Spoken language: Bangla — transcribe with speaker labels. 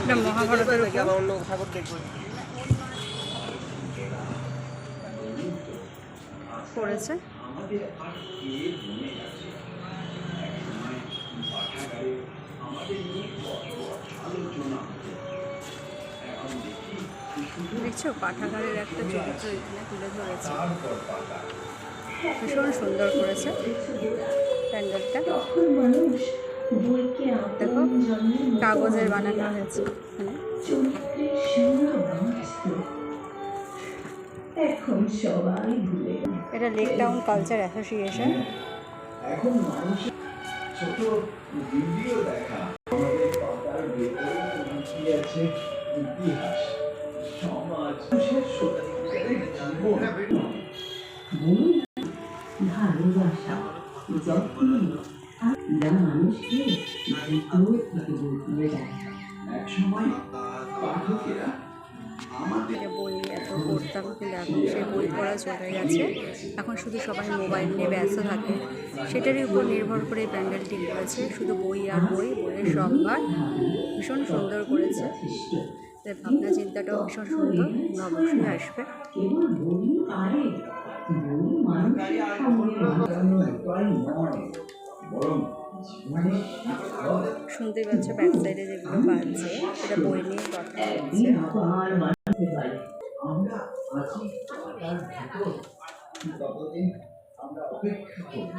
Speaker 1: এটা মহাভারতের উপর
Speaker 2: অন্য ঠাকুর দেখবো
Speaker 1: পড়েছে। দেখছো পাঠাগারের একটা চরিত্র এখানে তুলে ধরেছে, ভীষণ সুন্দর করেছে প্যান্ডেলটা। দেখো কাগজের বানানো হয়েছে এখানে। এটা লেক টাউন কালচার অ্যাসোসিয়েশন।
Speaker 3: এখন মানুষের ছোট ভিডিও দেখা আমাদের পাতার ভেতরে লুকিয়ে আছে ইতিহাস, সমাজ, মানুষের সত্যিকারের জীবন। ভালোবাসা যখন যা মানুষকে ভিতর থেকে বদলে দেয়। একসময় পাঠকেরা
Speaker 1: বই এত পড়তাম, কিন্তু এখন সে বই পড়া চলে গেছে। এখন শুধু সবাই মোবাইল নিয়ে ব্যস্ত থাকে, সেটারই উপর নির্ভর করে প্যান্ডেলটি করেছে। শুধু বই আর বই, বইয়ের সম্ভার ভীষণ সুন্দর করেছে। তাই ভাবনা চিন্তাটাও ভীষণ সুন্দর, অবশ্যই আসবে। শুনতেই পাচ্ছ ব্যাক সাইডে যেগুলো বাজছে, সেটা বই নিয়ে কথা হচ্ছে।
Speaker 3: আমরা আছি ততদিন আমরা অপেক্ষা করব।